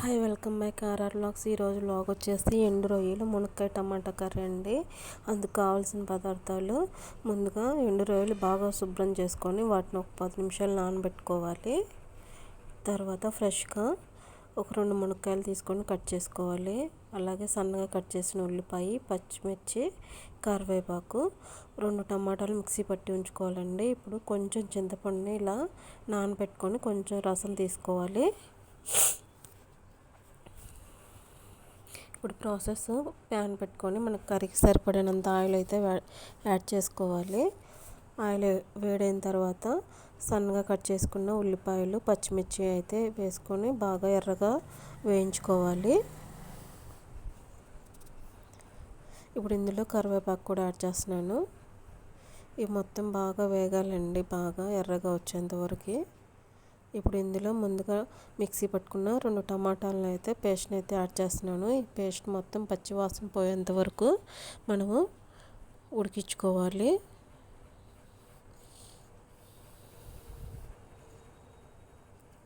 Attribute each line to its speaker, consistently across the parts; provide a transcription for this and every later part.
Speaker 1: Hi, welcome back RR vlogs. ఈరోజు vlog వచ్చేసి ఎండు రొయ్యలు మునక్కాయ టమాటా కర్రీ అండి. అందుకు కావాల్సిన పదార్థాలు: ముందుగా ఎండు రొయ్యలు బాగా శుభ్రం చేసుకొని వాటిని ఒక 10 నిమిషాలు నానబెట్టుకోవాలి. తర్వాత ఫ్రెష్గా ఒక 2 మునక్కాయలు తీసుకొని కట్ చేసుకోవాలి. అలాగే సన్నగా కట్ చేసిన ఉల్లిపాయ, పచ్చిమిర్చి, కరివేపాకు, 2 టమాటాలు మిక్సీ పట్టి ఉంచుకోవాలండి. ఇప్పుడు కొంచెం చింతపండుని ఇలా నానబెట్టుకొని కొంచెం రసం తీసుకోవాలి. ఇప్పుడు ప్రాసెస్: ప్యాన్ పెట్టుకొని మనకు కర్రీకి సరిపడినంత ఆయిల్ అయితే యాడ్ చేసుకోవాలి. ఆయిల్ వేడైన తర్వాత సన్నగా కట్ చేసుకున్న ఉల్లిపాయలు, పచ్చిమిర్చి అయితే వేసుకొని బాగా ఎర్రగా వేయించుకోవాలి. ఇప్పుడు ఇందులో కరివేపాకు కూడా యాడ్ చేస్తున్నాను. ఇవి మొత్తం బాగా వేగాలండి, బాగా ఎర్రగా వచ్చేంత వరకు. ఇప్పుడు ఇందులో ముందుగా మిక్సీ పట్టుకున్న 2 టమాటాలను అయితే పేస్ట్ని అయితే యాడ్ చేస్తున్నాను. ఈ పేస్ట్ మొత్తం పచ్చి వాసన పోయేంత వరకు మనము ఉడికించుకోవాలి.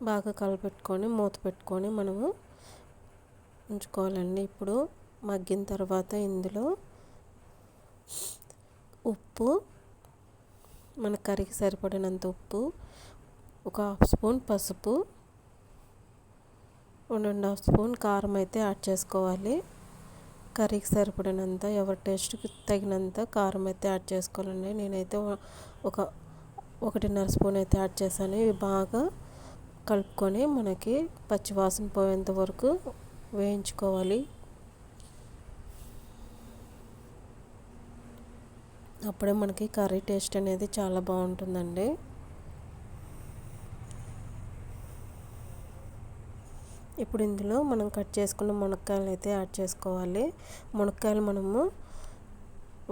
Speaker 1: బాగా కలపెట్టుకొని మూత పెట్టుకొని మనము ఉంచుకోవాలండి. ఇప్పుడు మగ్గిన తర్వాత ఇందులో ఉప్పు, మన కర్రీకి సరిపడినంత ఉప్పు, ఒక 1/2 స్పూన్ పసుపు, 1.5 స్పూన్ కారం అయితే యాడ్ చేసుకోవాలి. కర్రీకి సరిపడినంత, ఎవరి టేస్ట్కి తగినంత కారం అయితే యాడ్ చేసుకోవాలండి. నేనైతే ఒక 1.5 స్పూన్ అయితే యాడ్ చేశాను. ఇవి బాగా కలుపుకొని మనకి పచ్చివాసన పోయేంత వరకు వేయించుకోవాలి. అప్పుడే మనకి కర్రీ టేస్ట్ అనేది చాలా బాగుంటుందండి. ఇప్పుడు ఇందులో మనం కట్ చేసుకున్న మునక్కాయలు అయితే యాడ్ చేసుకోవాలి. మునక్కాయలు మనము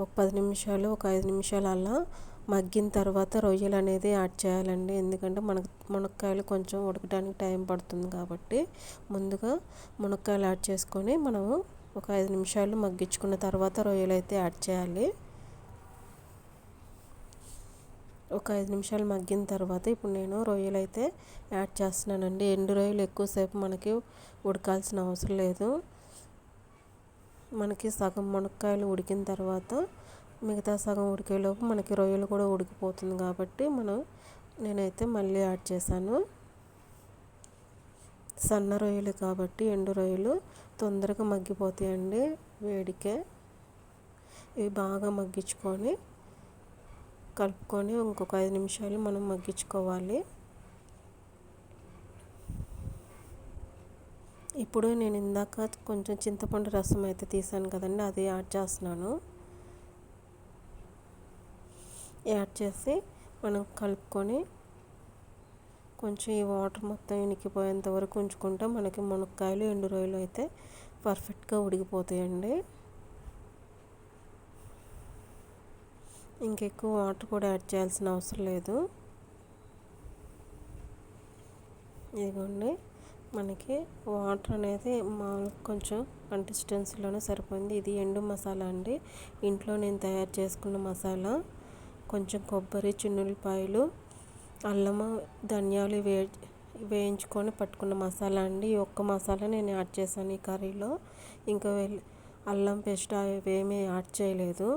Speaker 1: ఒక 10 నిమిషాలు, ఒక 5 నిమిషాలు అలా మగ్గిన తర్వాత రొయ్యలు అనేది యాడ్ చేయాలండి. ఎందుకంటే మనకు మునక్కాయలు కొంచెం ఉడకడానికి టైం పడుతుంది కాబట్టి ముందుగా మునక్కాయలు యాడ్ చేసుకొని మనము ఒక 5 నిమిషాలు మగ్గించుకున్న తర్వాత రొయ్యలు అయితే యాడ్ చేయాలి. ఒక 5 నిమిషాలు మగ్గిన తర్వాత ఇప్పుడు నేను రొయ్యలు అయితే యాడ్ చేస్తున్నానండి. ఎండు రొయ్యలు ఎక్కువసేపు మనకి ఉడకాల్సిన అవసరం లేదు. మనకి సగం మునక్కాయలు ఉడికిన తర్వాత మిగతా సగం ఉడికేలోపు మనకి రొయ్యలు కూడా ఉడికిపోతుంది కాబట్టి నేనైతే మళ్ళీ యాడ్ చేశాను. సన్న రొయ్యలు కాబట్టి ఎండు రొయ్యలు తొందరగా మగ్గిపోతాయండి వేడికే. ఇవి బాగా మగ్గించుకొని కలుపుకొని ఇంకొక 5 నిమిషాలు మనం మగ్గించుకోవాలి. ఇప్పుడు నేను ఇందాక కొంచెం చింతపండు రసం అయితే తీసాను కదండి, అది యాడ్ చేస్తున్నాను. యాడ్ చేసి మనం కలుపుకొని కొంచెం ఈ వాటర్ మొత్తం ఇనికిపోయేంత వరకు ఉంచుకుంటే మనకి మునక్కాయలు, ఎండు రొయ్యలు అయితే పర్ఫెక్ట్గా ఉడికిపోతాయండి. ఇంకెక్కువ వాటర్ కూడా యాడ్ చేయాల్సిన అవసరం లేదు. ఇదిగోండి, మనకి వాటర్ అనేది కొంచెం కన్సిస్టెన్సీలోనే సరిపోయింది. ఇది ఎండు మసాలా అండి. ఇంట్లో నేను తయారు చేసుకున్న మసాలా. కొంచెం కొబ్బరి, చిన్నుల్లిపాయలు, అల్లము, ధనియాలు వేయించుకొని పట్టుకున్న మసాలా అండి. ఈ ఒక్క మసాలా నేను యాడ్ చేశాను ఈ కర్రీలో. ఇంకా అల్లం పేస్ట్ అవేమీ యాడ్ చేయలేదు.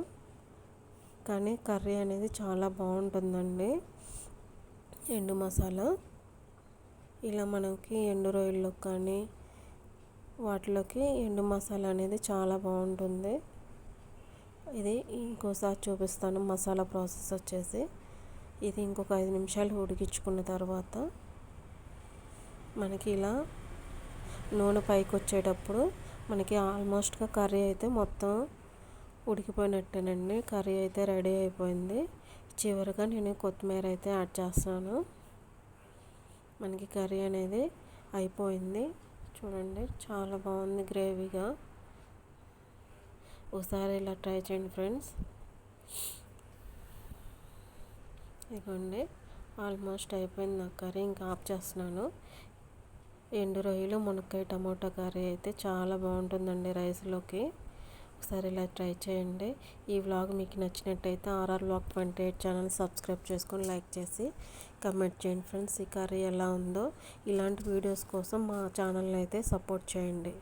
Speaker 1: కానీ కర్రీ అనేది చాలా బాగుంటుందండి. ఎండు మసాలా ఇలా మనకి ఎండు రొయ్యల్లోకి కానీ వాటిలోకి ఎండు మసాలా అనేది చాలా బాగుంటుంది. ఇది ఇంకోసారి చూపిస్తాను. మసాలా ప్రాసెస్ వచ్చేసి ఇది ఇంకొక 5 నిమిషాలు ఉడికించుకున్న తర్వాత మనకి ఇలా నూనె పైకి వచ్చేటప్పుడు మనకి ఆల్మోస్ట్గా కర్రీ అయితే మొత్తం ఉడికిపోయినట్టేనండి. కర్రీ అయితే రెడీ అయిపోయింది. చివరిగా నేను కొత్తిమీర అయితే యాడ్ చేస్తాను. మనకి కర్రీ అనేది అయిపోయింది. చూడండి, చాలా బాగుంది గ్రేవీగా. ఒకసారి ఇలా ట్రై చేయండి ఫ్రెండ్స్. ఇదిగోండి, ఆల్మోస్ట్ అయిపోయింది నా కర్రీ. ఇంకా ఆఫ్ చేస్తున్నాను. ఎండు రొయ్యలు, మునక్కాయ టమాటా కర్రీ అయితే చాలా బాగుంటుందండి రైస్లోకి. ఒకసారి ఇలా ట్రై చేయండి. ఈ వ్లాగ్ మీకు నచ్చినట్టయితే ఆర్ఆర్ వ్లాగ్ 28 ఛానల్ సబ్స్క్రైబ్ చేసుకొని లైక్ చేసి కమెంట్ చేయండి ఫ్రెండ్స్. ఈ కర్రీ ఎలా ఉందో. ఇలాంటి వీడియోస్ కోసం మా ఛానల్ని అయితే సపోర్ట్ చేయండి.